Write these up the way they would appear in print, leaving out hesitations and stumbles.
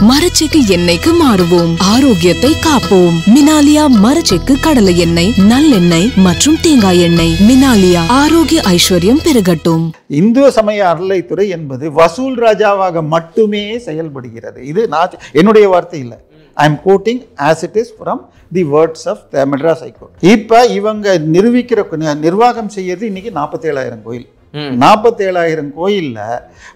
மரச்செக்கு எண்ணெய்க்கு மாறுவோம், ஆரோக்கியத்தை காப்போம். மினாலியா மரச்செக்கு கடலை எண்ணெய், நல்லெண்ணெய் மற்றும் தேங்காய் எண்ணெய். மினாலியா, ஆரோக்கிய ஐஸ்வர்யம் பெருகட்டும். இந்து சமய அறநிலைத்துறை என்பது வசூல் ராஜாவாக மட்டுமே செயல்படுகிறது. இது நான் என்னுடைய வார்த்தை இல்லை. I am quoting as it is from the words of the Madras High Court. இப்ப இவங்க நிர்வாகம் செய்யறது இன்னைக்கு 47,000 கோயில். 47,000 கோயில்ல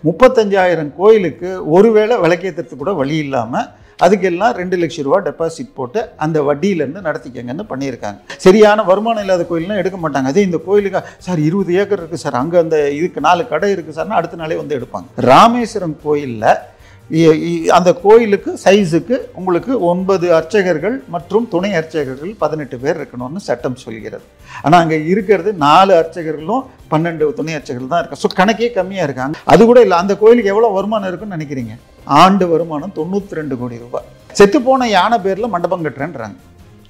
35,000 கோயிலுக்கு ஒருவேளை விளக்கேற்றத்துக்கு கூட வழி இல்லாம அதுக்கெல்லாம் 2 லட்சம் ரூபாய் டெபாசிட் போட்டு அந்த வட்டியிலேருந்து நடத்திக்கங்கன்னு பண்ணியிருக்காங்க. சரியான வருமானம் இல்லாத கோயில்னா எடுக்க மாட்டாங்க. அதே இந்த கோயிலுக்கு சார் 20 ஏக்கர் இருக்குது சார், அங்கே அந்த இதுக்கு 4 கடை இருக்குது சார்னா அடுத்த நாளே வந்து எடுப்பாங்க. ராமேஸ்வரம் கோயிலில் அந்த கோயிலுக்கு சைஸுக்கு உங்களுக்கு 9 அர்ச்சகர்கள் மற்றும் துணை அர்ச்சகர்கள் 18 பேர் இருக்கணும்னு சட்டம் சொல்கிறது. ஆனால் அங்கே இருக்கிறது 4 அர்ச்சகர்களும் 12 துணை அர்ச்சகர்கள் தான் இருக்காங்க. ஸோ கணக்கே கம்மியாக இருக்காங்க. அது கூட இல்லை. அந்த கோயிலுக்கு எவ்வளோ வருமானம் இருக்குன்னு நினைக்கிறீங்க? ஆண்டு வருமானம் 92 கோடி ரூபாய். செத்து போன யானை பேரில் மண்டபம் கட்டுறேன்றாங்க.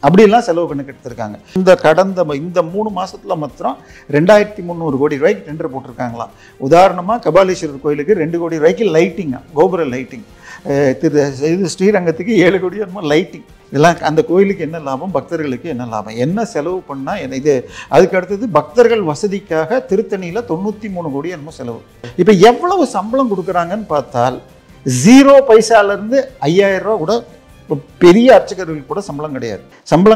அப்படிலாம் செலவு கணக்கு எடுத்திருக்காங்க. இந்த 3 மாதத்தில் மாத்திரம் 2300 கோடி ரூபாய்க்கு டெண்டர் போட்டிருக்காங்களாம். உதாரணமாக கபாலீஸ்வரர் கோயிலுக்கு 2 கோடி ரூபாய்க்கு லைட்டிங், கோபுர லைட்டிங். இது ஸ்ரீரங்கத்துக்கு 7 கோடி என்னமோ லைட்டிங். இதெல்லாம் அந்த கோயிலுக்கு என்ன லாபம், பக்தர்களுக்கு என்ன லாபம், என்ன செலவு பண்ணால் என்ன இது. அதுக்கு அடுத்தது பக்தர்கள் வசதிக்காக திருத்தணியில் 93 கோடி என்னமோ செலவு. இப்போ எவ்வளவு சம்பளம் கொடுக்குறாங்கன்னு பார்த்தால் 0 பைசாலேருந்து 5,000 ரூபா கூட பெரிய அர்ச்சகர்களுக்கு கூட சம்பளம்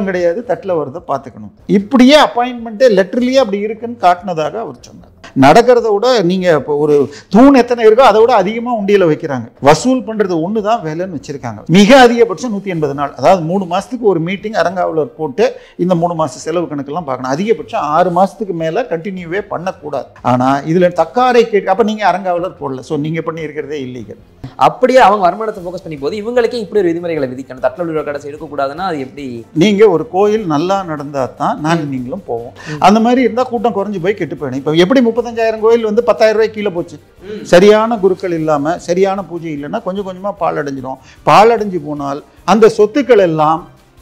கிடையாது. தட்டில் வரதை பார்த்துக்கணும். இப்படியே அப்பாயின்மெண்ட்டே லெட்டர்லேயே அப்படி இருக்குன்னு காட்டினதாக அவர் சொன்னார். நடக்கிறத விட நீங்கள் இப்போ ஒரு தூண் எத்தனை இருக்கோ அதை விட அதிகமாக உண்டியில் வைக்கிறாங்க. வசூல் பண்ணுறது ஒன்று தான் வேலைன்னு வச்சுருக்காங்க. மிக அதிகபட்சம் 180 நாள், அதாவது 3 மாதத்துக்கு ஒரு மீட்டிங் அரங்காவலர் போட்டு இந்த 3 மாத செலவு கணக்கெல்லாம் பார்க்கணும். அதிகபட்சம் 6 மாதத்துக்கு மேலே கண்டினியூவே பண்ணக்கூடாது. ஆனால் இதில் தக்காரை கேட்க அப்போ நீங்கள் அரங்காவலர் போடல. ஸோ நீங்கள் பண்ணியிருக்கிறதே இல்லீகல். அப்படியே அவங்க வருமானத்தை ஃபோக்கஸ் பண்ணி போது இவங்களுக்கே இப்படி ஒரு விதிமுறைகளை விதிக்கணும். தட்டில் உள்ள கடைசி எடுக்கக்கூடாதுன்னா அது எப்படி? நீங்கள் ஒரு கோயில் நல்லா நடந்தால் தான் நாங்கள் நீங்களும் போவோம். அந்த மாதிரி இருந்தால் கூட்டம் குறைஞ்சி போய் கெட்டு போயிடும். இப்போ எப்படி 35,000 கோயில் வந்து 10,000 ரூபாய் கீழே போச்சு? சரியான குருக்கள் இல்லாமல் சரியான பூஜை இல்லைன்னா கொஞ்சம் கொஞ்சமாக பால் அடைஞ்சிடும். பால் அடைஞ்சு போனால் அந்த சொத்துக்கள் எல்லாம்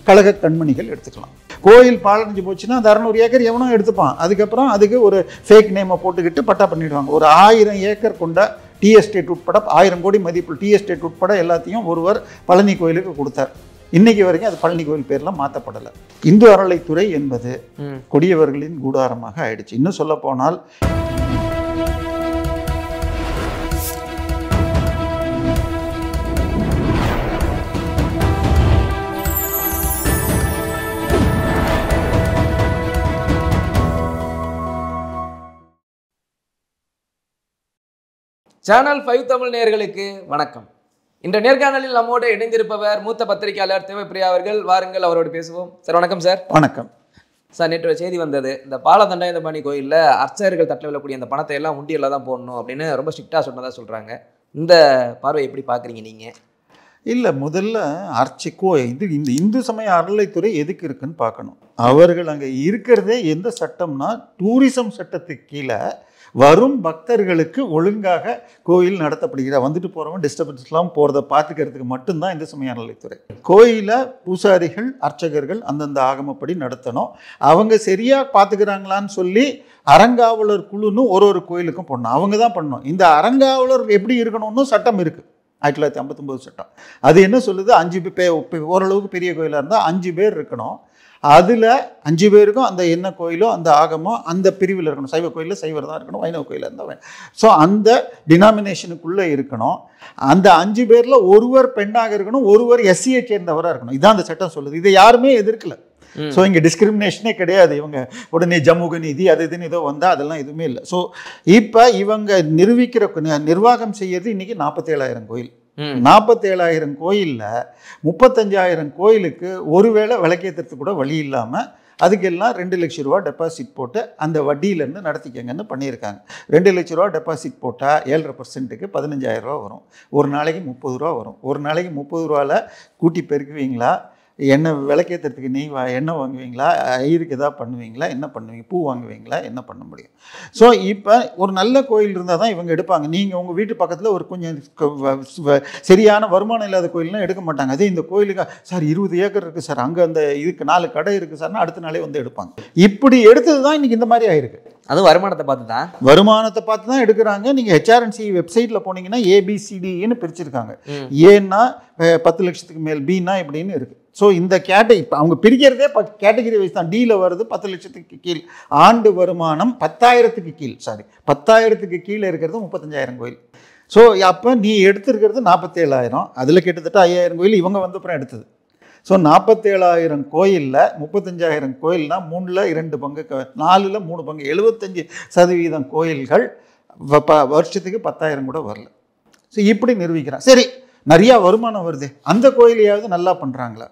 கழக கண்மணிகள் எடுத்துக்கலாம். கோயில் பாலடைஞ்சு போச்சுன்னா அந்த 600 ஏக்கர் எவனோ எடுத்துப்பான். அதுக்கப்புறம் அதுக்கு ஒரு ஃபேக் நேமை போட்டுக்கிட்டு பட்டா பண்ணிடுவாங்க. ஒரு 1000 ஏக்கர் கொண்ட டி எஸ்டேட் உட்பட 1000 கோடி மதிப்பு டி எஸ்டேட் உட்பட எல்லாத்தையும் ஒருவர் பழனி கோயிலுக்கு கொடுத்தார். இன்னைக்கு வரைக்கும் அது பழனி கோயில் பேர்லாம் மாற்றப்படலை. இந்து அறநிலைத்துறை என்பது கொடியவர்களின் கூடாரமாக ஆயிடுச்சு. இன்னும் சொல்ல போனால் சேனல் 5 தமிழ் நேயர்களுக்கு வணக்கம். இந்த நேர்காணலில் நம்மோடு இணைந்திருப்பவர் மூத்த பத்திரிகையாளர் தேவப்பிரியா அவர்கள். வாருங்கள், அவரோடு பேசுவோம். சார் வணக்கம். சார் வணக்கம். சார், நேற்று ஒரு செய்தி வந்தது, இந்த பாலதண்டாயுதபாணி கோயிலில் அர்ச்சகர்கள் தட்டில் விழக்கூடிய அந்த பணத்தை எல்லாம் உண்டியலில் தான் போடணும் அப்படின்னு ரொம்ப ஸ்ட்ரிக்டாக சொன்னதாக சொல்கிறாங்க. இந்த பார்வை எப்படி பார்க்குறீங்க நீங்கள்? இல்லை, முதல்ல இந்த இந்து சமய அறநிலைத்துறை எதுக்கு இருக்குன்னு பார்க்கணும். அவர்கள் அங்கே இருக்கிறதே எந்த சட்டம்னா டூரிசம் சட்டத்துக்கு கீழே வரும் பக்தர்களுக்கு ஒழுங்காக கோயில் நடத்தப்படுகிற வந்துட்டு போகிறவங்க டிஸ்டர்பன்ஸ்லாம் போகிறத பார்த்துக்கிறதுக்கு மட்டும்தான் இந்து சமய அறநிலைத்துறை. கோயிலில் பூசாரிகள் அர்ச்சகர்கள் அந்தந்த ஆகமப்படி நடத்தணும். அவங்க சரியாக பார்த்துக்கிறாங்களான்னு சொல்லி அரங்காவலர் குழுன்னு ஒரு கோயிலுக்கும் பண்ணணும். அவங்க தான் பண்ணணும். இந்த அரங்காவலர் எப்படி இருக்கணும்னு சட்டம் இருக்குது, 1959 சட்டம். அது என்ன சொல்லுது? 5 பேர், ஓரளவுக்கு பெரிய கோயிலாக இருந்தால் 5 பேர் இருக்கணும். அதில் 5 பேருக்கும் அந்த என்ன கோயிலோ அந்த ஆகமோ அந்த பிரிவில் இருக்கணும். சைவ கோயிலில் சைவர் தான் இருக்கணும், வைணவ கோயிலில் இருந்தால். ஸோ அந்த டினாமினேஷனுக்குள்ளே இருக்கணும். அந்த 5 பேரில் ஒருவர் பெண்ணாக இருக்கணும், ஒருவர் எஸ்சியை சேர்ந்தவராக இருக்கணும். இதான் அந்த சட்டம் சொல்லுது. இதை யாருமே எதிர்க்கல. ஸோ இங்கே டிஸ்கிரிமினேஷனே கிடையாது. இவங்க உடனே ஜம்முக நீதி அது இதுன்னு ஏதோ வந்தால் அதெல்லாம் எதுவுமே இல்லை. ஸோ இப்போ இவங்க நிர்வாகம் செய்யறது இன்றைக்கி 47,000 கோயில். 47,000 கோயிலில் 35,000 கோயிலுக்கு ஒருவேளை விளக்கேற்றத்துக்கு கூட வழி இல்லாமல் அதுக்கெல்லாம் 2 லட்சம் ரூபா டெபாசிட் போட்டு அந்த வட்டியிலேருந்து நடத்திக்கங்கன்னு பண்ணியிருக்காங்க. 2 லட்ச ரூபா டெபாசிட் போட்டால் 7.5%க்கு 15,000 ரூபா வரும். ஒரு நாளைக்கு 30 ரூபா வரும். ஒரு நாளைக்கு 30 ரூபாவில் கூட்டி பெருக்குவீங்களா? எண்ணெய் விளக்கேற்றுறதுக்கு எண்ணெய் வாங்குவீங்களா? ஐயருக்கு எதாவது பண்ணுவீங்களா? என்ன பண்ணுவீங்க? பூ வாங்குவீங்களா? என்ன பண்ண முடியும்? ஸோ இப்போ ஒரு நல்ல கோயில் இருந்தால் தான் இவங்க எடுப்பாங்க. நீங்கள் உங்கள் வீட்டு பக்கத்தில் ஒரு கொஞ்சம் சரியான வருமானம் இல்லாத கோயில்லாம் எடுக்க மாட்டாங்க. அதே இந்த கோயிலுக்கு சார் 20 ஏக்கர் இருக்குது சார், அங்கே அந்த இதுக்கு 4 கடை இருக்குது சார்னா அடுத்த நாளே வந்து எடுப்பாங்க. இப்படி எடுத்தது தான் இன்றைக்கி இந்த மாதிரி ஆயிருக்கு. அதுவும் வருமானத்தை பார்த்து தான் எடுக்கிறாங்க. நீங்கள் ஹெச்ஆர்என்சி வெப்சைட்டில் போனீங்கன்னா ஏபிசிடின்னு பிரிச்சிருக்காங்க. ஏன்னா 10 லட்சத்துக்கு மேல், பின்னா இப்படின்னு இருக்குது. ஸோ இந்த இப்போ அவங்க பிரிக்கிறதே கேட்டகரி வைஸ் தான். டியில் வருது 10 லட்சத்துக்கு கீழ், ஆண்டு வருமானம் 10,000க்கு கீழ், 10,000க்கு கீழே இருக்கிறது 35,000 கோயில். ஸோ அப்போ நீ எடுத்துருக்கிறது 47,000, அதில் கிட்டத்தட்ட 5,000 கோயில் இவங்க வந்து அப்புறம் எடுத்தது. ஸோ 47,000 கோயிலில் 35,000 கோயில்னா 3ல் 2 பங்கு, 4ல் 3 பங்கு, 75% கோயில்கள் வருஷத்துக்கு 10,000 கூட வரல. ஸோ இப்படி நிரூபிக்கிறான். சரி, நிறையா வருமானம் வருது, அந்த கோயிலையாவது நல்லா பண்ணுறாங்களா?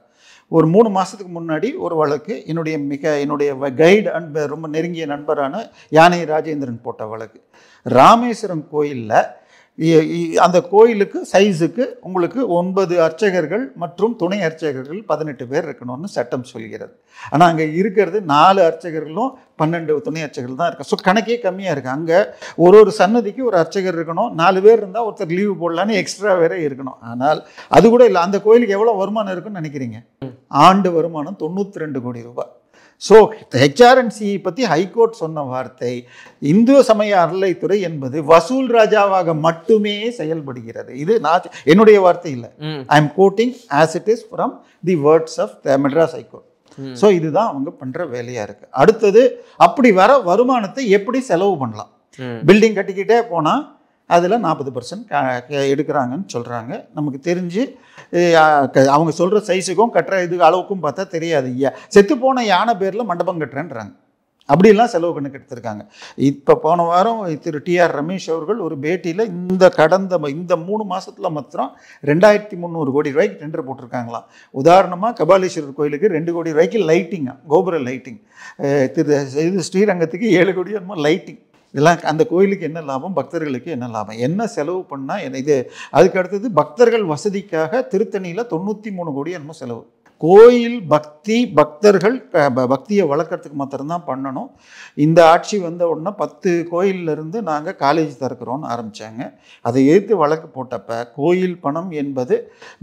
ஒரு 3 மாதத்துக்கு முன்னாடி ஒரு வழக்கு, என்னுடைய கைடு அண்ட் ரொம்ப நெருங்கிய நண்பரான யானை ராஜேந்திரன் போட்ட வழக்கு. ராமேஸ்வரம் கோயிலில் அந்த கோயிலுக்கு சைஸுக்கு உங்களுக்கு 9 அர்ச்சகர்கள் மற்றும் துணை அர்ச்சகர்கள் 18 பேர் இருக்கணும்னு சட்டம் சொல்கிறது. ஆனால் அங்கே இருக்கிறது 4 அர்ச்சகர்களும் 12 துணை அர்ச்சகர்கள் தான் இருக்கு. ஸோ கணக்கே கம்மியாக இருக்குது. அங்கே ஒரு சன்னதிக்கு ஒரு அர்ச்சகர் இருக்கணும், 4 பேர் இருந்தால் ஒருத்தர் லீவு போடலான்னு எக்ஸ்ட்ரா வேற இருக்கணும். ஆனால் அது கூட இல்லை. அந்த கோயிலுக்கு எவ்வளோ வருமானம் இருக்குன்னு நினைக்கிறீங்க? ஆண்டு வருமானம் 92 கோடி ரூபாய். ஸோ ஹெச்ஆர்என்சி பற்றி ஹைகோர்ட் சொன்ன வார்த்தை, இந்து சமய அறநிலைத்துறை என்பது வசூல் ராஜாவாக மட்டுமே செயல்படுகிறது. இது என்னுடைய வார்த்தை இல்லை. I am quoting as it is from the words of the Madras high court. So இதுதான் அவங்க பண்ணுற வேலையாக இருக்குது. அடுத்தது, அப்படி வர வருமானத்தை எப்படி செலவு பண்ணலாம்? பில்டிங் கட்டிக்கிட்டே போனால் அதில் 40% எடுக்கிறாங்கன்னு சொல்கிறாங்க. நமக்கு தெரிஞ்சு அவங்க சொல்கிற சைஸுக்கும் கட்டுற அளவுக்கும் பார்த்தா தெரியாது. செத்து போன யானை பேரில் மண்டபம் கட்டுறேன்றாங்க. அப்படிலாம் செலவு கணக்கு எடுத்திருக்காங்க. இப்போ போன வாரம் திரு டிஆர் ரமேஷ் அவர்கள் ஒரு பேட்டியில் இந்த 3 மாதத்தில் மாத்திரம் 2,300 கோடி ரூபாய்க்கு டெண்டர் போட்டிருக்காங்களாம். உதாரணமாக கபாலீஸ்வரர் கோயிலுக்கு 2 கோடி ரூபாய்க்கு லைட்டிங்காக, கோபுர லைட்டிங். ஸ்ரீரங்கத்துக்கு 7 கோடி என்னமோ லைட்டிங். இதெல்லாம் அந்த கோயிலுக்கு என்ன லாபம், பக்தர்களுக்கு என்ன லாபம், என்ன செலவு பண்ணால் இது? அதுக்கு அடுத்தது பக்தர்கள் வசதிக்காக திருத்தணியில் 93 கோடி என்னமோ செலவு. கோயில் பக்தர்கள் பக்தியை வளர்க்குறதுக்கு மாத்திரம்தான் பண்ணணும். இந்த ஆட்சி வந்த உடனே 10 கோயிலிருந்து நாங்கள் காலேஜ் திறக்கிறோன்னு ஆரம்பித்தாங்க. அதை எதிர்த்து வழக்கு போட்டப்போ கோயில் பணம் என்பது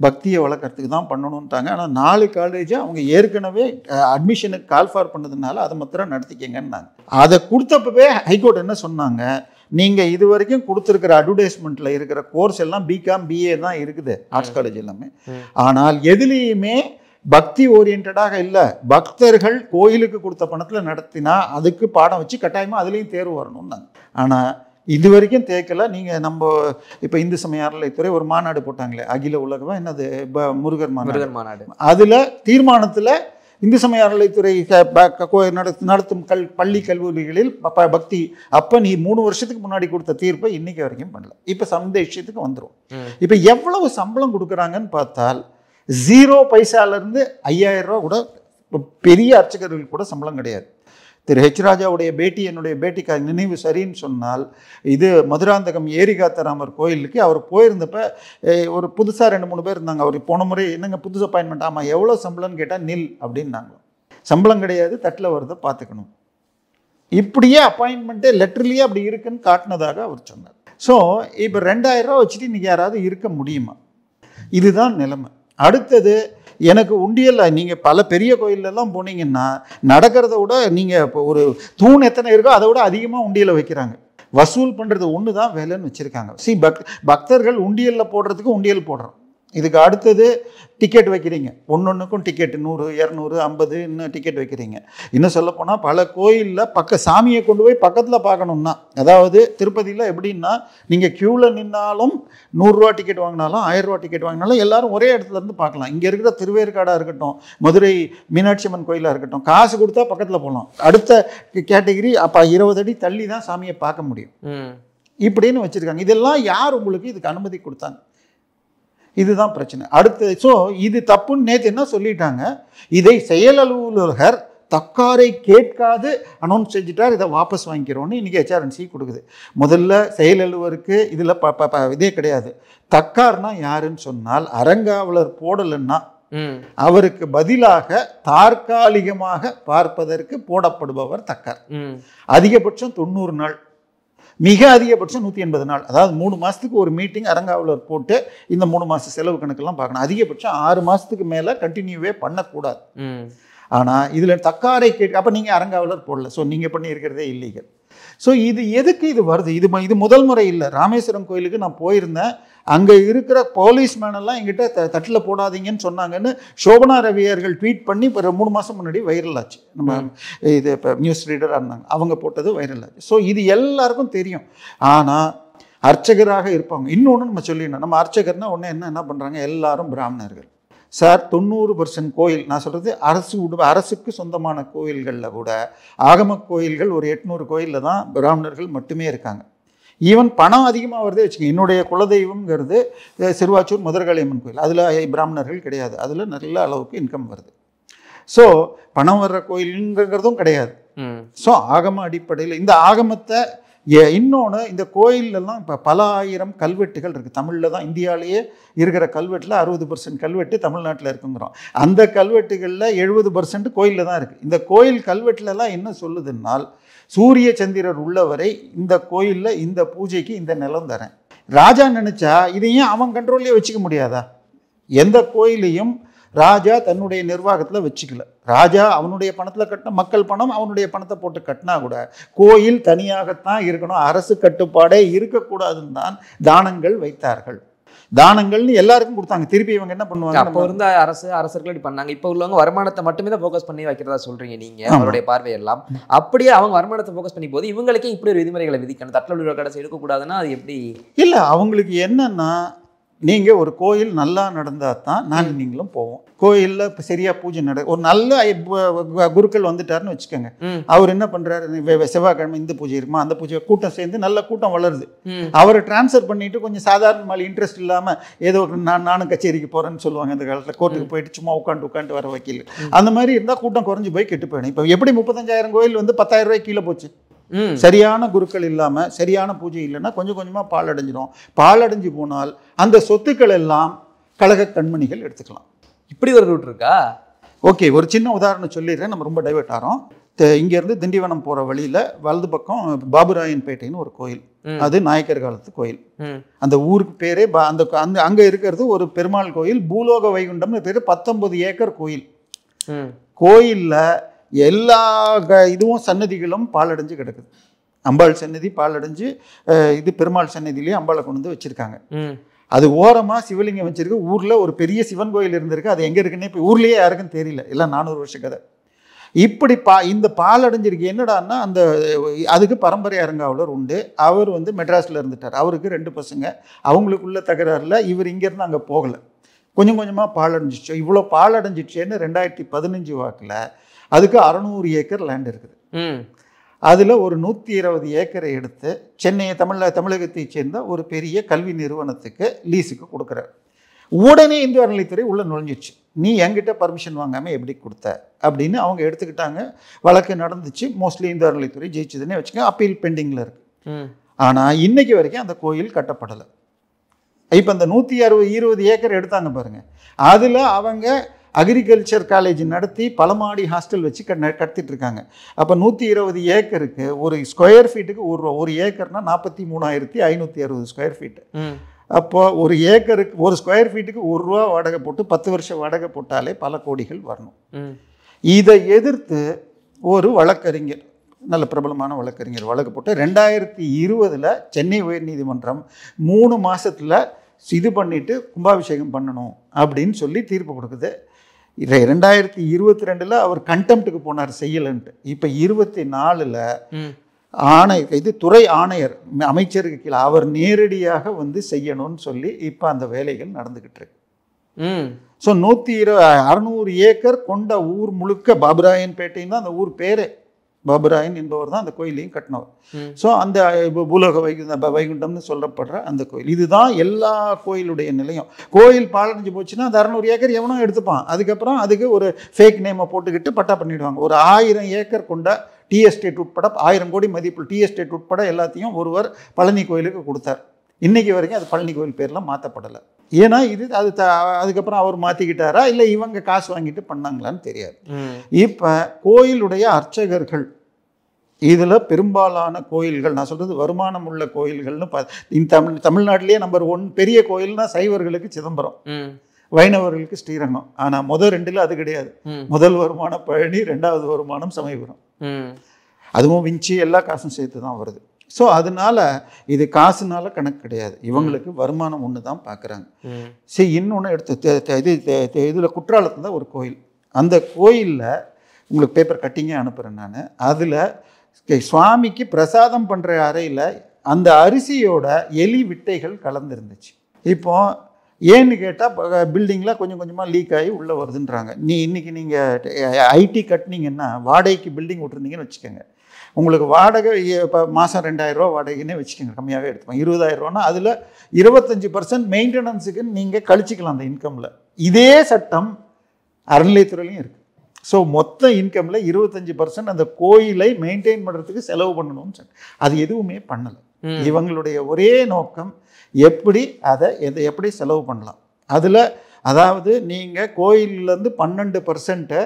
பக்தியை வளர்க்குறதுக்கு தான் பண்ணணுன்ட்டாங்க. ஆனால் 4 காலேஜை அவங்க ஏற்கனவே அட்மிஷனுக்கு கால்ஃபார் பண்ணதுனால அதை மாத்திரம் நடத்திக்கங்கன்னாங்க. அதை கொடுத்தப்பவே ஹைகோர்ட் என்ன சொன்னாங்க, நீங்கள் இது வரைக்கும் கொடுத்துருக்கிற அட்வர்டைஸ்மெண்ட்டில் இருக்கிற கோர்ஸ் எல்லாம் பிகாம் பிஏ தான் இருக்குது, ஆர்ட்ஸ் காலேஜ் எல்லாமே. ஆனால் எதுலேயுமே பக்தி ஓரியன்டாக இல்லை. பக்தர்கள் கோயிலுக்கு கொடுத்த பணத்தில் நடத்தினா அதுக்கு பாடம் வச்சு கட்டாயமாக அதுலேயும் தேர்வு வரணும்னாங்க. ஆனால் இது வரைக்கும் தேக்கலை. நீங்கள் இப்போ இந்து சமய அறநிலைத்துறை ஒரு மாநாடு போட்டாங்களே, அகில உலகமா என்னது முருகர் மாநாடு. அதில் தீர்மானத்தில் இந்து சமய அறநிலைத்துறை நடத்தும் பள்ளி கல்லூரிகளில் பக்தி, அப்போ நீ 3 வருஷத்துக்கு முன்னாடி கொடுத்த தீர்ப்பை இன்னைக்கு வரைக்கும் பண்ணல. இப்போ இந்த விஷயத்துக்கு வந்துடும். இப்போ எவ்வளவு சம்பளம் கொடுக்குறாங்கன்னு பார்த்தால் 0 பைசாலேருந்து 5,000 ரூபா கூட பெரிய அர்ச்சகர்கள் கூட சம்பளம் கிடையாது. திரு ஹெச் ராஜாவுடைய பேட்டி, என்னுடைய பேட்டிக்கு நினைவு சரின்னு சொன்னால், இது மதுராந்தகம் ஏரிகாத்தராமர் கோயிலுக்கு அவர் போயிருந்தப்ப ஒரு புதுசாக 2-3 பேர் இருந்தாங்க. அவர் போன முறை என்னங்க புதுசு அப்பாயின்மெண்ட், ஆமாம் எவ்வளோ சம்பளம்னு கேட்டால் நில் அப்படின்னாங்க. சம்பளம் கிடையாது, தட்டில் வருதை பார்த்துக்கணும். இப்படியே அப்பாயின்மெண்ட்டே லெட்டர்லேயே அப்படி இருக்குன்னு காட்டினதாக அவர் சொன்னார். ஸோ இப்போ 2,000 ரூபா வச்சுட்டு இன்றைக்கி யாராவது இருக்க முடியுமா? இதுதான் நிலைமை. அடுத்தது, எனக்கு உண்டியல், நீங்கள் பல பெரிய கோயிலெல்லாம் போனீங்கன்னா நடக்கிறத விட நீங்கள் இப்போ ஒரு தூண் எத்தனை இருக்கோ அதை விட அதிகமாக உண்டியலை வைக்கிறாங்க. வசூல் பண்ணுறது ஒன்று தான் வேலைன்னு வச்சுருக்காங்க. பக்தர்கள் உண்டியலில் போடுறதுக்கு உண்டியல் போடுறோம். இதுக்கு அடுத்தது டிக்கெட் வைக்கிறீங்க, ஒன்றுக்கும் டிக்கெட் 100, 200, 50 இன்னும் டிக்கெட் வைக்கிறீங்க. இன்னும் சொல்லப்போனால் பல கோயிலில் சாமியை கொண்டு போய் பக்கத்தில் பார்க்கணுன்னா, அதாவது திருப்பதியில் எப்படின்னா நீங்கள் க்யூவில் நின்னாலும் 100 ரூபா டிக்கெட் வாங்கினாலும் 1000 ரூபா டிக்கெட் வாங்கினாலும் எல்லாரும் ஒரே இடத்துல இருந்து பார்க்கலாம். இங்கே இருக்கிற திருவேற்காடாக இருக்கட்டும், மதுரை மீனாட்சி அம்மன் கோயிலாக இருக்கட்டும், காசு கொடுத்தா பக்கத்தில் போகலாம். அடுத்த கேட்டகிரி அப்போ 20 அடி தள்ளி தான் சாமியை பார்க்க முடியும். இப்படின்னு வச்சுருக்காங்க. இதெல்லாம் யார் உங்களுக்கு இதுக்கு அனுமதி கொடுத்தாங்க? இதுதான் பிரச்சனை. அடுத்து, ஸோ இது தப்புன்னு நேற்று என்ன சொல்லிட்டாங்க, இதை செயல் அலுவலகர் தக்காரை கேட்காது அனௌன்ஸ் செஞ்சுட்டார், இதை வாபஸ் வாங்கிக்கிறோன்னு இன்றைக்கி ஹெச்ஆர்என்சி கொடுக்குது. முதல்ல செயல் அலுவலருக்கு இதில் இதே கிடையாது. தக்கார்னா யாருன்னு சொன்னால், அறங்காவலர் போடலைன்னா அவருக்கு பதிலாக தற்காலிகமாக பார்ப்பதற்கு போடப்படுபவர் தக்கார். அதிகபட்சம் 90 நாள், மிக அதிகபட்சம் 180 நாள். அதாவது 3 மாதத்துக்கு ஒரு மீட்டிங் அரங்காவலர் போட்டு இந்த 3 மாத செலவு கணக்கெல்லாம் பார்க்கணும். அதிகபட்சம் 6 மாதத்துக்கு மேலே கண்டினியூவே பண்ணக்கூடாது. ஆனால் இதில் தக்காரை அப்போ நீங்கள் அரங்காவலர் போடல, ஸோ நீங்கள் பண்ணி இருக்கிறதே இல்லீகல். ஸோ இது எதுக்கு இது வருது? இது முதல் முறை இல்லை. ராமேஸ்வரம் கோயிலுக்கு நான் போயிருந்தேன். அங்கே இருக்கிற போலீஸ்மேன் எல்லாம் எங்கிட்ட தட்டில் போடாதீங்கன்னு சொன்னாங்கன்னு சோபனா ரவி அவர்கள் ட்வீட் பண்ணி இப்போ 3 மாதம் முன்னாடி வைரல் ஆச்சு. நம்ம இது இப்போ நியூஸ் ரீடராக இருந்தாங்க, அவங்க போட்டது வைரல் ஆச்சு. ஸோ இது எல்லாருக்கும் தெரியும். ஆனால் அர்ச்சகராக இருப்பாங்க. இன்னொன்று நம்ம சொல்லிடணும், நம்ம அர்ச்சகர்னா ஒன்று என்ன பண்ணுறாங்க, எல்லாரும் பிராமணர்கள் சார். 90% கோயில், நான் சொல்கிறது அரசுக்கு சொந்தமான கோயில்களில் கூட ஆகம கோயில்கள் ஒரு 800 கோயிலில் தான் பிராமணர்கள் மட்டுமே இருக்காங்க. ஈவன் பணம் அதிகமாக வருதே வச்சுக்கோங்க. என்னுடைய குலதெய்வம்ங்கிறது சிறுவாச்சூர் மதுரகாளியம்மன் கோயில், அதில் பிராமணர்கள் கிடையாது. அதில் நல்ல அளவுக்கு இன்கம் வருது. ஸோ பணம் வர்ற கோயிலுங்கிறதும் கிடையாது. ஸோ ஆகம அடிப்படையில் இந்த ஆகமத்தை இன்னொன்று, இந்த கோயிலெல்லாம் இப்போ பல ஆயிரம் கல்வெட்டுகள் இருக்குது. தமிழில் தான், இந்தியாவிலேயே இருக்கிற கல்வெட்டில் 60% கல்வெட்டு தமிழ்நாட்டில் இருக்குங்கிறோம். அந்த கல்வெட்டுகளில் 70% கோயிலில் தான் இருக்குது. இந்த கோயில் கல்வெட்டுலலாம் என்ன சொல்லுதுன்னால், சூரிய சந்திரர் உள்ளவரை இந்த கோயிலில் இந்த பூஜைக்கு இந்த நிலம் தரேன். ராஜா நினச்சா இதையும் அவன் கண்ட்ரோல்லே வச்சுக்க முடியாதா? எந்த கோயிலையும் ராஜா தன்னுடைய நிர்வாகத்தில் வச்சுக்கல. ராஜா அவனுடைய பணத்தில் கட்டின, மக்கள் பணம் அவனுடைய பணத்தை போட்டு கட்டினா கூட கோயில் தனியாகத்தான் இருக்கணும், அரசு கட்டுப்பாடே இருக்கக்கூடாதுன்னு தான் தானங்கள் வைத்தார்கள். தானங்கள்னு எல்லாருக்கும் கொடுத்தாங்க. திருப்பி இவங்க என்ன பண்ணுவாங்க, அப்போ இருந்த அரசர்கள் இப்படி பண்ணாங்க. இப்போ உள்ளவங்க வருமானத்தை மட்டுமே தான் ஃபோக்கஸ் பண்ணி வைக்கிறதா சொல்றீங்க நீங்க, அவருடைய பார்வையெல்லாம். அப்படியே அவங்க வருமானத்தை ஃபோக்கஸ் பண்ணி போது இவங்களுக்கே இப்படி ஒரு விதிமுறைகளை விதிக்கணும், தட்டில் உள்ள கடைசி எடுக்கக்கூடாதுன்னா அது எப்படி? இல்லை, அவங்களுக்கு என்னன்னா, நீங்கள் ஒரு கோயில் நல்லா நடந்தால் தான் நாங்கள் நீங்களும் போவோம். கோயிலில் இப்போ சரியாக பூஜை ஒரு நல்ல குருக்கள் வந்துட்டாருன்னு வச்சுக்கோங்க. அவர் என்ன பண்ணுறாரு, செவ்வாய்க்கிழமை இந்த பூஜை இருக்குமா, அந்த பூஜை கூட்டம் சேர்ந்து நல்ல கூட்டம் வளருது. அவரை டிரான்ஸ்ஃபர் பண்ணிவிட்டு கொஞ்சம் சாதாரண மாதிரி இன்ட்ரெஸ்ட் இல்லாமல் ஏதோ நானும் கச்சேரிக்கு போகிறேன்னு சொல்லுவாங்க அந்த காலத்தில். கோர்ட்டுக்கு போயிட்டு சும்மா உட்காந்து வர வக்கீல், அந்த மாதிரி இருந்தால் கூட்டம் குறைஞ்சி போய் கெட்டு போயிடும். இப்போ எப்படி 35,000 கோயில் வந்து 10,000 ரூபாய்க்கு கீழே போச்சு? சரியான குருக்கள் இல்லாமல் சரியான பூஜை இல்லைன்னா கொஞ்சம் கொஞ்சமாக பால் அடைஞ்சிடும். பால் அடைஞ்சு போனால் அந்த சொத்துக்கள் எல்லாம் கழக கண்மணிகள் எடுத்துக்கலாம். இப்படி ஒரு ரூட் இருக்கா? ஓகே, ஒரு சின்ன உதாரணம் சொல்லிடுறேன், நம்ம ரொம்ப டைவர்ட் ஆகிறோம். இங்கேருந்து திண்டிவனம் போகிற வழியில் வலது பக்கம் பாபுராயன்பேட்டைன்னு ஒரு கோயில், அது நாயக்கர் காலத்து கோயில். அந்த ஊருக்கு பேரே அங்கே இருக்கிறது ஒரு பெருமாள் கோயில், பூலோக வைகுண்டம்னு பேர். 19 ஏக்கர் கோயில். கோயிலில் எல்லா இதுவும் சன்னதிகளும் பாலடைஞ்சு கிடக்குது. அம்பாள் சன்னதி பாலடைஞ்சு, இது பெருமாள் சன்னதியிலேயே அம்பாளை கொண்டு வந்து வச்சுருக்காங்க. அது ஓரமாக சிவலிங்கம் வச்சுருக்கு. ஊரில் ஒரு பெரிய சிவன் கோயில் இருந்திருக்கு, அது எங்கே இருக்குன்னே இப்போ ஊர்லேயே யாருக்கும் தெரியல, எல்லாம் 400 வருஷ கதை. இப்படி இந்த பாலடைஞ்சிருக்கு. என்னடான்னா, அந்த அதுக்கு பரம்பரை அரங்காவலர் உண்டு. அவர் வந்து மெட்ராஸில் இருந்துட்டார். அவருக்கு 2 பசங்க. அவங்களுக்குள்ள தகராறில் இவர் இங்கேருந்து அங்கே போகலை. கொஞ்சம் கொஞ்சமாக பாலடைஞ்சிச்சு. இவ்வளோ பாலடைஞ்சிச்சேன்னு 2015 வாக்கில் அதுக்கு 600 ஏக்கர் லேண்ட் இருக்குது. அதில் ஒரு 120 ஏக்கரை எடுத்து சென்னையை தமிழகத்தை சேர்ந்த ஒரு பெரிய கல்வி நிறுவனத்துக்கு லீஸுக்கு கொடுக்குறாரு. உடனே இந்து அறநிலைத்துறை உள்ள நுழைஞ்சிச்சு. நீ என்கிட்ட பர்மிஷன் வாங்காமல் எப்படி கொடுத்த அப்படின்னு அவங்க எடுத்துக்கிட்டாங்க. வழக்கு நடந்துச்சு. மோஸ்ட்லி இந்து அறநிலைத்துறை ஜெயிச்சதுன்னே வச்சுக்கோங்க. அப்பீல் பெண்டிங்கில் இருக்குது. ஆனால் இன்னைக்கு வரைக்கும் அந்த கோயில் கட்டப்படலை. இப்போ அந்த 120 ஏக்கர் எடுத்தாங்க பாருங்கள். அதில் அவங்க அக்ரிகல்ச்சர் காலேஜ் நடத்தி பலமாடி ஹாஸ்டல் வச்சு கட்டிட்டு இருக்காங்க. அப்போ 120 ஏக்கருக்கு ஒரு ஸ்கொயர் ஃபீட்டுக்கு ₹1. ஒரு ஏக்கர்னா 43,560 ஸ்கொயர் ஃபீட்டு. அப்போ ஒரு ஏக்கருக்கு ஒரு ஸ்கொயர் ஃபீட்டுக்கு ₹1 வாடகை போட்டு 10 வருஷம் வாடகை போட்டாலே பல கோடிகள் வரணும். இதை எதிர்த்து ஒரு வழக்கறிஞர், நல்ல பிரபலமான வழக்கறிஞர் வழக்கு போட்டு 2020 சென்னை உயர்நீதிமன்றம் 3 மாதத்தில் இது பண்ணிவிட்டு கும்பாபிஷேகம் பண்ணணும் அப்படின்னு சொல்லி தீர்ப்பு கொடுக்குது. 2022 அவர் கண்டெம்ட்டுக்கு போனார் செய்யலன்ட்டு. இப்போ 24 இது துறை ஆணையர் அமைச்சருக்கு கீழே அவர் நேரடியாக வந்து செய்யணும்னு சொல்லி இப்போ அந்த வேலைகள் நடந்துக்கிட்டு இருக்கு. ஸோ 600 ஏக்கர் கொண்ட ஊர் முழுக்க பாபுராயன்பேட்டைன்னு தான் அந்த ஊர் பேரே. பாபுராயன் என்பவர் தான் அந்த கோயிலையும் கட்டினவர். ஸோ அந்த பூலோக வைகுண்டம்னு சொல்லப்படுற அந்த கோயில், இதுதான் எல்லா கோயிலுடைய நிலையம். கோயில் பாலடைஞ்சு போச்சுன்னா அந்த 600 ஏக்கர் எவனோ எடுத்துப்பான். அதுக்கப்புறம் அதுக்கு ஒரு ஃபேக் நேமை போட்டுக்கிட்டு பட்டா பண்ணிவிடுவாங்க. ஒரு 1000 ஏக்கர் கொண்ட டீ எஸ்டேட் உட்பட 1000 கோடி மதிப்பு டீ எஸ்டேட் உட்பட எல்லாத்தையும் ஒருவர் பழனி கோயிலுக்கு கொடுத்தார். இன்றைக்கி வரைக்கும் அது பழனி கோயில் பேரில் மாற்றப்படலை. ஏன்னா அதுக்கப்புறம் அவர் மாற்றிக்கிட்டாரா இல்லை இவங்க காசு வாங்கிட்டு பண்ணாங்களான்னு தெரியாது. இப்போ கோயிலுடைய அர்ச்சகர்கள் இதில் பெரும்பாலான கோயில்கள், நான் சொல்கிறது வருமானம் உள்ள கோயில்கள்னு தமிழ்நாட்டிலேயே நம்பர் 1 பெரிய கோயில்னா சைவர்களுக்கு சிதம்பரம், வைணவர்களுக்கு ஸ்ரீரங்கம். ஆனால் முதல் 2ல் அது கிடையாது. முதல் வருமானம் பழனி, 2வது வருமானம் சமயபுரம். அதுவும் விஞ்சி எல்லா காசும் சேர்த்து தான் வருது. ஸோ அதனால இது காசுனால கணக்கு கிடையாது, இவங்களுக்கு வருமானம் ஒன்று தான் பார்க்குறாங்க. சரி, இன்னொன்று எடுத்து இதில் குற்றாலத்தில் தான் ஒரு கோயில், அந்த கோயிலில் உங்களுக்கு பேப்பர் கட்டிங்கே அனுப்புகிறேன் நான். அதில் சுவாமிக்கு பிரசாதம் பண்ணுற அறையில் அந்த அரிசியோட எலி விட்டைகள் கலந்துருந்துச்சு. இப்போ ஏன்னு கேட்டால் பில்டிங்கில் கொஞ்சம் கொஞ்சமாக லீக் ஆகி உள்ளே வருதுன்றாங்க. இன்றைக்கி நீங்கள் ஐடி கட்டினீங்கன்னா வாடகைக்கு பில்டிங் விட்டுருந்தீங்கன்னு வச்சுக்கோங்க, உங்களுக்கு வாடகை இப்போ மாதம் 2000 ரூபா வாடகைன்னே வச்சுக்கோங்க, கம்மியாகவே எடுத்துப்போம். 20,000 ரூபான்னா அதில் 25% மெயின்டெனன்ஸுக்கு நீங்கள் கழிச்சிக்கலாம் அந்த இன்கமில். இதே சட்டம் அறநிலையத்துறையிலையும் இருக்குது. ஸோ மொத்த இன்கமில் 25% அந்த கோயிலை மெயின்டைன் பண்ணுறதுக்கு செலவு பண்ணணும்னு சொல்லி அது எதுவுமே பண்ணலை. இவங்களுடைய ஒரே நோக்கம் எப்படி எப்படி செலவு பண்ணலாம். அதில் அதாவது நீங்கள் கோயிலேருந்து 12%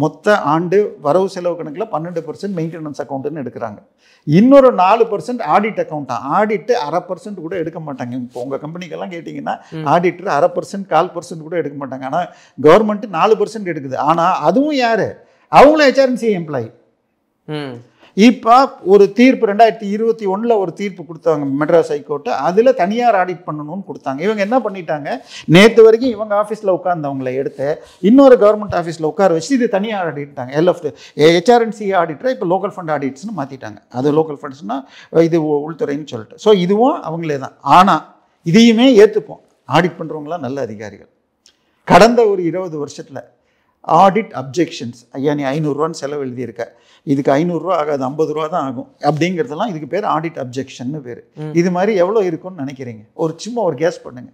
மொத்த ஆண்டு வரவு செலவு கணக்கில் 12% மெயின்டெனன்ஸ் அக்கௌண்ட்டுன்னு எடுக்கிறாங்க. இன்னொரு 4% ஆடிட் அக்கௌண்ட்டா. ஆடிட்டு 0.5% கூட எடுக்க மாட்டாங்க. இப்போ உங்கள் கம்பெனிக்கெல்லாம் கேட்டிங்கன்னா ஆடிட்டர் 0.5% 1/4% கூட எடுக்க மாட்டாங்க. ஆனால் கவர்மெண்ட்டு 4% எடுக்குது. ஆனால் அதுவும் யார்? அவங்களும் HRNC எம்ப்ளாயி. இப்போ ஒரு தீர்ப்பு 2021 ஒரு தீர்ப்பு கொடுத்தாங்க மெட்ராஸ் ஹைகோர்ட்டு. அதில் தனியார் ஆடிட் பண்ணணும்னு கொடுத்தாங்க. இவங்க என்ன பண்ணிட்டாங்க, நேற்று வரைக்கும் இவங்க ஆஃபீஸில் உட்கார்ந்தவங்களை எடுத்து இன்னொரு கவர்மெண்ட் ஆஃபீஸில் உட்கார வச்சு இது தனியார் ஆடிட்டாங்க. HRNC ஆடிட்டரை இப்போ லோக்கல் ஃபண்ட் ஆடிட்ஸ்னு மாற்றிட்டாங்க. அது லோக்கல் ஃபண்ட்ஸ்னால் இது உள்துறைன்னு சொல்லிட்டு. ஸோ இதுவும் அவங்களே தான். ஆனால் இதையுமே ஏற்றுப்போம், ஆடிட் பண்ணுறவங்களாம் நல்ல அதிகாரிகள். கடந்த ஒரு 20 வருஷத்தில் ஆடிட் அப்ஜெக்ஷன்ஸ், ஐயா நீ 500 ரூபான்னு செலவு எழுதியிருக்க, இதுக்கு 500 ரூபா ஆகாது 50 ரூபா தான் ஆகும் அப்படிங்கிறதெல்லாம் இதுக்கு பேர் ஆடிட் அப்ஜெக்ஷன் பேர். இது மாதிரி எவ்வளோ இருக்கும்னு நினைக்கிறீங்க? சும்மா ஒரு கேஸ் பண்ணுங்க.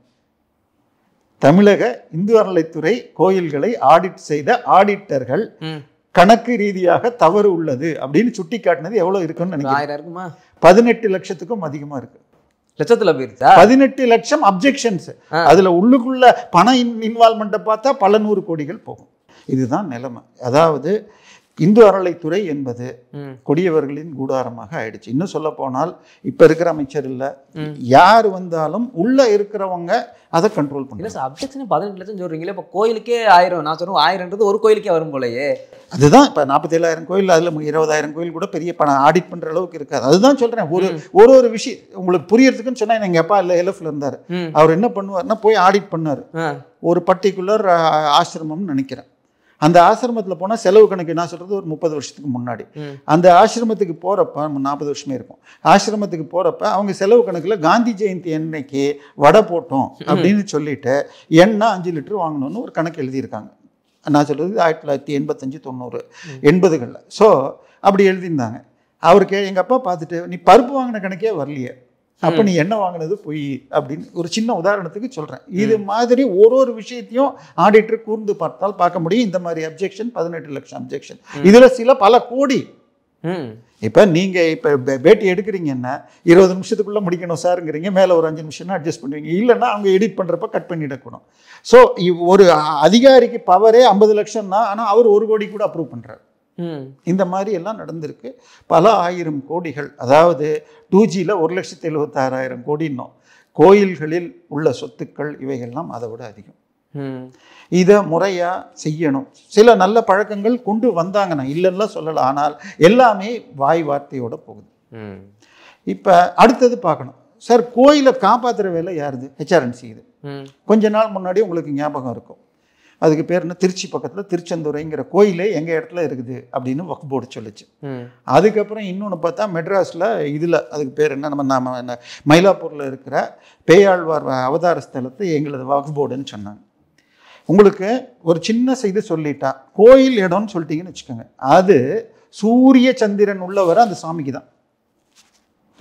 தமிழக இந்து அறநிலைத்துறை கோயில்களை ஆடிட் செய்த ஆடிட்டர்கள் கணக்கு ரீதியாக தவறு உள்ளது அப்படின்னு சுட்டி காட்டினது எவ்வளோ இருக்குன்னு நினைக்கிறீங்க? 18 லட்சத்துக்கும் அதிகமாக இருக்கு. லட்சத்துல போயிருச்சா? 18 லட்சம் அப்ஜெக்ஷன்ஸ். அதுல உள்ளுக்குள்ள பண இன்வால்மெண்ட்டை பார்த்தா பல 100 கோடிகள் போகும். இதுதான் நிலைமை. அதாவது இந்து அறநிலைத்துறை என்பது கொடியவர்களின் கூடாரமாக ஆயிடுச்சு. இன்னும் சொல்ல போனால் இப்ப இருக்கிற அமைச்சர் இல்லை, யார் வந்தாலும் உள்ள இருக்கிறவங்க அதை கண்ட்ரோல் பண்ணல. அப்ஜெக்ஷன் 18 லட்சம் சொல்றீங்களே, இப்போ கோயிலுக்கே 1000, நான் சொல்றேன் 1000ன்றது ஒரு கோயிலுக்கே வரும் போலயே. அதுதான் இப்போ 47,000 கோயில், அதில் 20,000 கோயில் கூட பெரிய பணம் ஆடிட் பண்ணுற அளவுக்கு இருக்காது. அதுதான் சொல்கிறேன். ஒரு விஷயம் உங்களுக்கு புரியறதுக்குன்னு சொன்னால், எங்கள் அப்பா இல்லை எல்எஃப்ல இருந்தார். அவர் என்ன பண்ணுவார்னா போய் ஆடிட் பண்ணார். ஒரு பர்டிகுலர் ஆசிரமம்னு நினைக்கிறேன். அந்த ஆசிரமத்தில் போனால் செலவு கணக்கு, நான் சொல்கிறது ஒரு 30 வருஷத்துக்கு முன்னாடி. அந்த ஆசிரமத்துக்கு போகிறப்ப 40 வருஷமே இருக்கும். ஆசிரமத்துக்கு போகிறப்ப அவங்க செலவு கணக்கில் காந்தி ஜெயந்தி அன்னைக்கு வடை போட்டோம் அப்படின்னு சொல்லிட்டு எண்ணெய் 5 லிட்டர் வாங்கணும்னு ஒரு கணக்கு எழுதியிருக்காங்க. நான் சொல்கிறது 1985, 90, 80களில். ஸோ அப்படி எழுதியிருந்தாங்க. அவருக்கு எங்கள் அப்பா பார்த்துட்டு, நீ பருப்பு வாங்கின கணக்கே வரலையே, அப்போ நீ என்ன வாங்கினது பொய் அப்படின்னு ஒரு சின்ன உதாரணத்துக்கு சொல்கிறேன். இது மாதிரி ஒரு விஷயத்தையும் ஆடிட்டர் கூர்ந்து பார்த்தால் பார்க்க முடியும். இந்த மாதிரி அப்ஜெக்ஷன் 18 லட்சம் அப்ஜெக்ஷன், இதில் சில பல கோடி. இப்போ நீங்கள் இப்போ பேட்டி எடுக்கிறீங்கன்னா 20 நிமிஷத்துக்குள்ளே முடிக்கணும் சாருங்கிறீங்க, மேலே ஒரு 5 நிமிஷம்னா அட்ஜஸ்ட் பண்ணுவீங்க. இல்லைன்னா அவங்க எடிட் பண்ணுறப்ப கட் பண்ணிடக்கூடும். ஸோ ஒரு அதிகாரிக்கு பவரே 50 லட்சம்னா, ஆனால் அவர் 1 கோடி கூட அப்ரூவ் பண்ணுறாரு. இந்த மாதிரி எல்லாம் நடந்திருக்கு. பல 1000 கோடிகள், அதாவது 2Gயில் 1,76,000 கோடின்னோம். கோயில்களில் உள்ள சொத்துக்கள் இவைகள்லாம் அதை விட அதிகம். இதை முறையாக செய்யணும். சில நல்ல பழக்கங்கள் கொண்டு வந்தாங்க, நான் இல்லைன்னா சொல்லலாம். ஆனால் எல்லாமே வாய் வார்த்தையோட போகுது. இப்போ அடுத்தது பார்க்கணும் சார், கோயிலை காப்பாற்றுற வேலை யாருது? HRNC. இது கொஞ்ச நாள் முன்னாடி உங்களுக்கு ஞாபகம் இருக்கும், அதுக்கு பேர் என்ன, திருச்சி பக்கத்தில் திருச்செந்துறைங்கிற கோயிலே எங்கள் இடத்துல இருக்குது அப்படின்னு வக்ஃப் போர்டு சொல்லிச்சு. அதுக்கப்புறம் இன்னொன்று பார்த்தா மெட்ராஸில் இதில் அதுக்கு பேர் என்ன, நம்ம மயிலாப்பூரில் இருக்கிற பேயாழ்வார் அவதார ஸ்தலத்தை எங்களது வக்ஃப் போர்டுன்னு சொன்னாங்க. உங்களுக்கு ஒரு சின்ன செய்தி சொல்லிட்டா, கோயில் இடம்னு சொல்லிட்டீங்கன்னு வச்சுக்கோங்க, அது சூரிய சந்திரன் உள்ள வர அந்த சாமிக்கு தான்.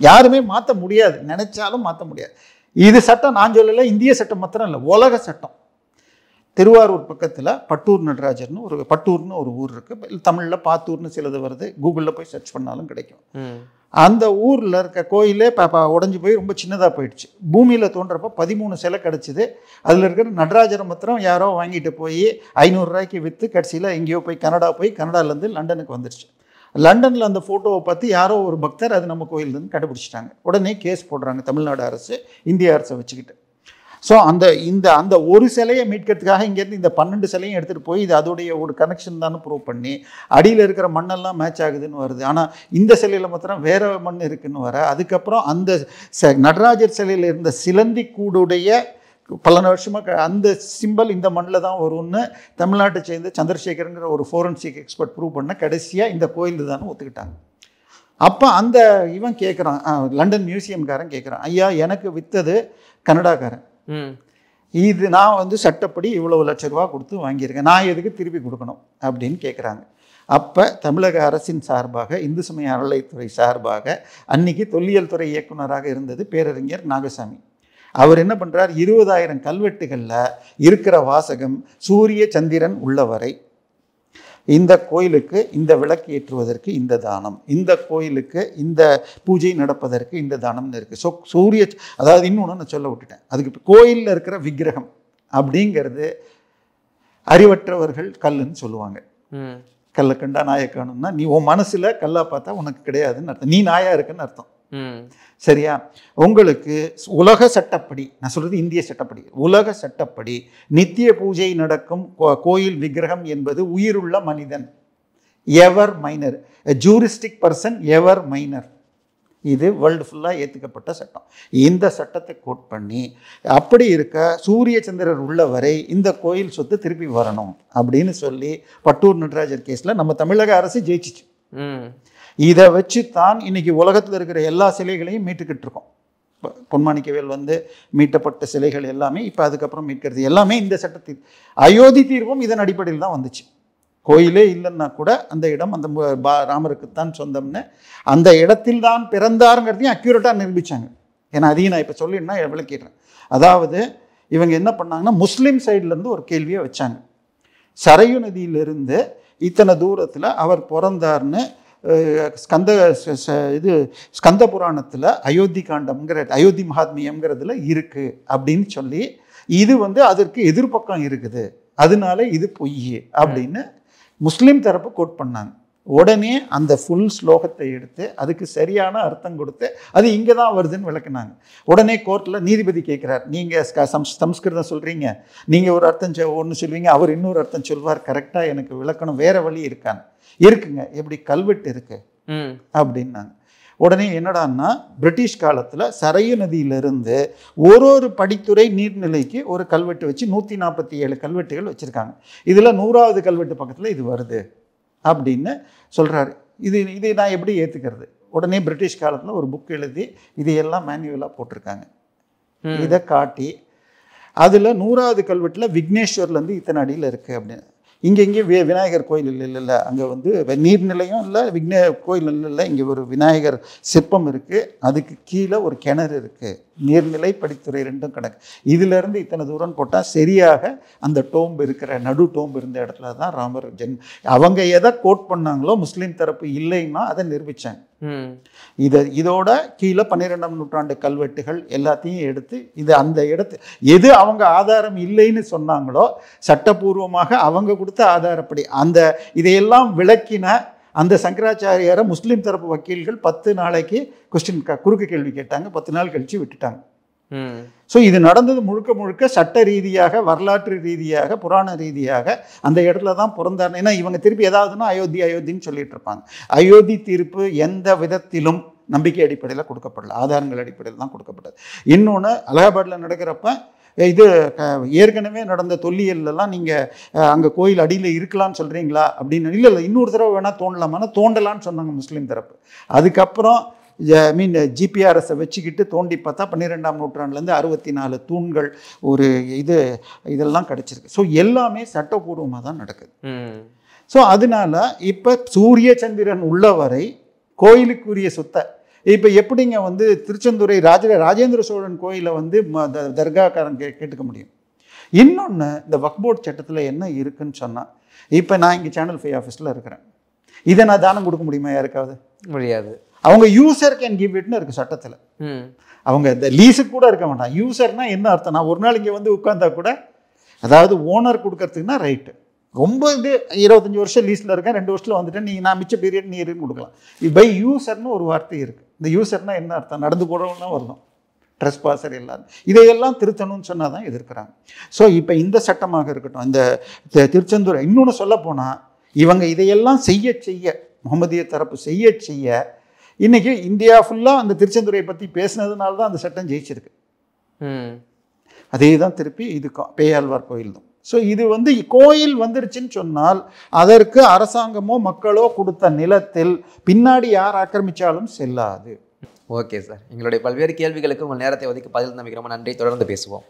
யாருமே மாற்ற முடியாது, நினைச்சாலும் மாற்ற முடியாது. இது சட்டம் நான் சொல்லலை, இந்திய சட்டம் மாத்திரம் இல்லை, உலக சட்டம். திருவாரூர் பக்கத்தில் பட்டூர் நடராஜர்னு பட்டூர்னு ஒரு ஊர் இருக்குது. தமிழில் பாத்தூர்னு சிலது வருது, கூகுளில் போய் சர்ச் பண்ணாலும் கிடைக்கும். அந்த ஊரில் இருக்க கோயிலே உடஞ்சி போய் ரொம்ப சின்னதாக போயிடுச்சு. பூமியில் தோன்றப்போ 13 சிலை கிடச்சிது. அதில் இருக்கிற நடராஜரை மாத்திரம் யாரோ வாங்கிட்டு போய் 500 ரூபாய்க்கு விற்று கடைசியில் எங்கேயோ போய் கனடாலேருந்து லண்டனுக்கு வந்துடுச்சு. லண்டனில் அந்த ஃபோட்டோவை பார்த்து யாரோ ஒரு பக்தர் அது நம்ம கோயிலேருந்து கண்டுபிடிச்சிட்டாங்க. உடனே கேஸ் போடுறாங்க தமிழ்நாடு அரசு, இந்திய அரசை வச்சுக்கிட்டு. ஸோ அந்த ஒரு சிலையை மீட்கிறதுக்காக இங்கேருந்து இந்த 12 சிலையும் எடுத்துகிட்டு போய் இது அதோடைய ஒரு கனெக்ஷன் தான் ப்ரூவ் பண்ணி அடியில் இருக்கிற மண்ணெல்லாம் மேட்ச் ஆகுதுன்னு வருது. ஆனால் இந்த சிலையில் மாத்திரம் வேற மண் இருக்குன்னு வர, அதுக்கப்புறம் அந்த நடராஜர் சிலையில் இருந்த சிலந்தி கூடுடைய பல வருஷமாக அந்த சிம்பல் இந்த மண்ணில் தான் வரும்னு தமிழ்நாட்டை சேர்ந்து சந்திரசேகரங்கிற ஒரு ஃபோரன்சிக் எக்ஸ்பர்ட் ப்ரூவ் பண்ண கடைசியாக இந்த கோயில் தான் ஒத்துக்கிட்டாங்க. அப்போ அந்த இவன் கேட்குறான், லண்டன் மியூசியம்காரன் கேட்குறான், ஐயா எனக்கு விற்றது கனடாக்காரன், இது நான் வந்து சட்டப்படி இவ்வளவு லட்ச ரூபா கொடுத்து வாங்கியிருக்கேன், நான் எதுக்கு திருப்பி கொடுக்கணும் அப்படின்னு கேட்குறாங்க. அப்போ தமிழக அரசின் சார்பாக இந்து சமய அறநிலைத்துறை சார்பாக அன்னைக்கு தொல்லியல் துறை இயக்குனராக இருந்தது பேரறிஞர் நாகசாமி. அவர் என்ன பண்ணுறார், 20,000 கல்வெட்டுகளில் இருக்கிற வாசகம் சூரிய சந்திரன் உள்ளவரை இந்த கோயிலுக்கு இந்த விளக்கு ஏற்றுவதற்கு இந்த தானம், இந்த கோயிலுக்கு இந்த பூஜை நடப்பதற்கு இந்த தானம்னு இருக்குது. ஸோ சூரிய, அதாவது இன்னொன்று நான் சொல்ல விட்டுட்டேன், அதுக்கு கோயிலில் இருக்கிற விக்கிரகம் அப்படிங்கிறது அறிவற்றவர்கள் கல்லுன்னு சொல்லுவாங்க. கல்லை கண்டா நாயை காணும்னா நீ உன் மனசில் கல்லா பார்த்தா உனக்கு கிடையாதுன்னு அர்த்தம், நீ நாயா இருக்குன்னு அர்த்தம். சரியா? உங்களுக்கு உலக சட்டப்படி, நான் சொல்றது இந்திய சட்டப்படி, உலக சட்டப்படி நித்திய பூஜை நடக்கும் கோயில் விக்கிரகம் என்பது உயிருள்ள மனிதன், எவர் மைனர், ஜூரிஸ்டிக் பர்சன் எவர் மைனர். இது வேர்ல்டு ஃபுல்லாக ஏற்றுக்கப்பட்ட சட்டம். இந்த சட்டத்தை கோட் பண்ணி அப்படி இருக்க சூரிய சந்திரர் உள்ளவரை இந்த கோயில் சொத்து திருப்பி வரணும் அப்படின்னு சொல்லி பட்டூர் நடராஜர் கேஸில் நம்ம தமிழக அரசு ஜெயிச்சிச்சு. இதை வச்சு தான் இன்னைக்கு உலகத்தில் இருக்கிற எல்லா சிலைகளையும் மீட்டுக்கிட்டு இருக்கோம். பொன்மாணிக்கவேல் வந்து மீட்டப்பட்ட சிலைகள் எல்லாமே இப்போ அதுக்கப்புறம் மீட்கிறது எல்லாமே இந்த சட்டத்தில். அயோத்தி தீர்வும் இதன் அடிப்படையில் தான் வந்துச்சு. கோயிலே இல்லைன்னா கூட அந்த இடம் அந்த ராமருக்குத்தான் சொந்தம்னு அந்த இடத்தில் தான் பிறந்தாருங்கிறதையும் அக்யூரேட்டாக நிரூபித்தாங்க. ஏன்னா அதையும் நான் இப்போ சொல்லினா விளக்கிடுறேன். அதாவது இவங்க என்ன பண்ணாங்கன்னா முஸ்லீம் சைட்லேருந்து ஒரு கேள்வியை வச்சாங்க, சரையு நதியிலிருந்து இத்தனை தூரத்தில் அவர் பிறந்தார்னு ஸ்கந்த புராணத்தில் அயோத்தி காண்டம்ங்கிற அயோத்தி மகாத்மியம்ங்கிறதுல இருக்குது அப்படின்னு சொல்லி, இது வந்து அதற்கு எதிர்பக்கம் இருக்குது, அதனால இது பொய் அப்படின்னு முஸ்லீம் தரப்பு கோட் பண்ணாங்க. உடனே அந்த ஃபுல் ஸ்லோகத்தை எடுத்து அதுக்கு சரியான அர்த்தம் கொடுத்து அது இங்கே தான் வருதுன்னு விளக்குனாங்க. உடனே கோர்ட்டில் நீதிபதி கேட்குறார், நீங்கள் சம்ஸ்கிருதம் சொல்கிறீங்க, நீங்கள் ஒரு அர்த்தம் ஒன்று சொல்வீங்க, அவர் இன்னொரு அர்த்தம் சொல்வார், கரெக்டாக எனக்கு விளக்கணும், வேறு வழி இருக்கான்னு. இருக்குங்க, எப்படி கல்வெட்டு இருக்கு அப்படின்னாங்க. உடனே என்னடான்னா பிரிட்டிஷ் காலத்தில் சரையு நதியிலிருந்து ஒரு படித்துறை நீர்நிலைக்கு ஒரு கல்வெட்டு வச்சு 147 கல்வெட்டுகள் வச்சுருக்காங்க. இதில் 100வது கல்வெட்டு பக்கத்தில் இது வருது அப்படின்னு சொல்கிறாரு. இது நான் எப்படி ஏற்றுக்கிறது? உடனே பிரிட்டிஷ் காலத்தில் ஒரு புக் எழுதி இதையெல்லாம் மேனுவலாக போட்டிருக்காங்க. இதை காட்டி அதில் 100வது கல்வெட்டில் விக்னேஸ்வர்லேருந்து இத்தனை அடியில் இருக்குது அப்படின்னு. இங்கே விநாயகர் கோயில் இல்லை, அங்கே வந்து நீர்நிலையும் இல்லை, கோயில் இல்லை, இங்கே ஒரு விநாயகர் சிற்பம் இருக்குது, அதுக்கு கீழே ஒரு கிணறு இருக்குது, நீர்நிலை படித்துறை ரெண்டும் கணக்கு, இதிலேருந்து இத்தனை தூரம் போட்டால் சரியாக அந்த டோம்பு இருக்கிற நடு டோம்பு இருந்த இடத்துல தான் ராமர் அவங்க எதை கோட் பண்ணாங்களோ முஸ்லீம் தரப்பு இல்லைன்னா அதை நிரூபித்தாங்க. இதோட கீழே 12ஆம் நூற்றாண்டு கல்வெட்டுகள் எல்லாத்தையும் எடுத்து இது அந்த இடத்து எது அவங்க ஆதாரம் இல்லைன்னு சொன்னாங்களோ சட்டப்பூர்வமாக அவங்க கொடுத்த ஆதாரப்படி அந்த இதையெல்லாம் விளக்கின அந்த சங்கராச்சாரியாரை முஸ்லீம் தரப்பு வக்கீல்கள் 10 நாளைக்கு குறுக்கு கேள்வி கேட்டாங்க, 10 நாள் கழிச்சு விட்டுட்டாங்க. ஸோ இது நடந்தது முழுக்க சட்ட ரீதியாக, வரலாற்று ரீதியாக, புராண ரீதியாக அந்த இடத்துல தான் பிறந்தார். ஏன்னா இவங்க திருப்பி ஏதாவதுன்னா அயோத்தின்னு சொல்லிட்டு இருப்பாங்க. அயோத்தி தீர்ப்பு எந்த விதத்திலும் நம்பிக்கை அடிப்படையில் கொடுக்கப்படல, ஆதாரங்கள் அடிப்படையில் தான் கொடுக்கப்பட்டது. இன்னொன்று, அலகாபாத்தில் நடக்கிறப்ப இது ஏற்கனவே நடந்த தொல்லியல்லாம் நீங்கள் அங்கே கோயில் அடியில் இருக்கலான்னு சொல்கிறீங்களா அப்படின்னு, இல்லை இன்னொரு தடவை வேணால் தோண்டலாமான்னா தோண்டலான்னு சொன்னாங்க முஸ்லீம் தரப்பு. அதுக்கப்புறம் ஜிபிஆர்எஸை வச்சுக்கிட்டு தோண்டி பார்த்தா 12ஆம் நூற்றாண்டுலேருந்து 64 தூண்கள் ஒரு இதெல்லாம் கிடச்சிருக்கு. ஸோ எல்லாமே சட்டப்பூர்வமாக தான் நடக்குது. ஸோ அதனால இப்போ சூரிய சந்திரன் உள்ளவரை கோயிலுக்குரிய சொத்தை இப்போ எப்படிங்க வந்து திருச்செந்துறை ராஜேந்திர சோழன் கோயிலை வந்து தர்காக்காரன் கேட்டுக்க முடியும்? இன்னொன்று, இந்த வக்ஃப் போர்டு சட்டத்தில் என்ன இருக்குன்னு சொன்னால், இப்போ நான் இங்கே சேனல் 5 ஆஃபீஸில் இருக்கிறேன், இதை நான் தானம் கொடுக்க முடியுமா யாருக்காவது? முடியாது. அவங்க யூசர் கேன் கிவ் இட்னு இருக்குது சட்டத்தில். அவங்க இந்த லீஸுக்கு கூட இருக்க வேண்டாம். யூசர்னால் என்ன அர்த்தம்? நான் ஒரு நாள் இங்கே வந்து உட்காந்தா கூட, அதாவது ஓனர் கொடுக்கறதுக்குன்னா ரைட்டு, ரொம்ப 25 வருஷம் லீஸில் இருக்கேன், 2 வருஷத்தில் வந்துட்டேன், நீங்கள் நான் மிச்ச பீரியட் நீ இருக்குன்னு கொடுக்கலாம். பை யூசர்னு ஒரு வார்த்தை இருக்குது. இந்த யூசர்னால் என்ன அர்த்தம்? நடந்து போகிறவங்களாம் வரணும், ட்ரெஸ்பாசர் எல்லாரும் இதையெல்லாம் திருத்தணும்னு சொன்னால் தான் எதிர்க்கிறாங்க. ஸோ இப்போ இந்த சட்டமாக இருக்கட்டும், இந்த திருச்செந்தூர், இன்னொன்று சொல்லப்போனால் இவங்க இதையெல்லாம் செய்ய முகமதிய தரப்பு செய்ய இன்னைக்கு இந்தியா ஃபுல்லாக அந்த திருச்செந்தூரை பற்றி பேசினதுனால தான் அந்த சட்டம் ஜெயிச்சிருக்கு. அதே தான் திருப்பி இது பேயாழ்வார் கோயில் தான். ஸோ இது கோயில் வந்துருச்சுன்னு சொன்னால் அதற்கு அரசாங்கமோ மக்களோ கொடுத்த நிலத்தில் பின்னாடி யார் ஆக்கிரமிச்சாலும் செல்லாது. ஓகே சார், எங்களுடைய பல்வேறு கேள்விகளுக்கு உங்கள் நேரத்தை ஒதுக்கி பதில் நம்பிக்கிறோம். நன்றி, தொடர்ந்து பேசுவோம்.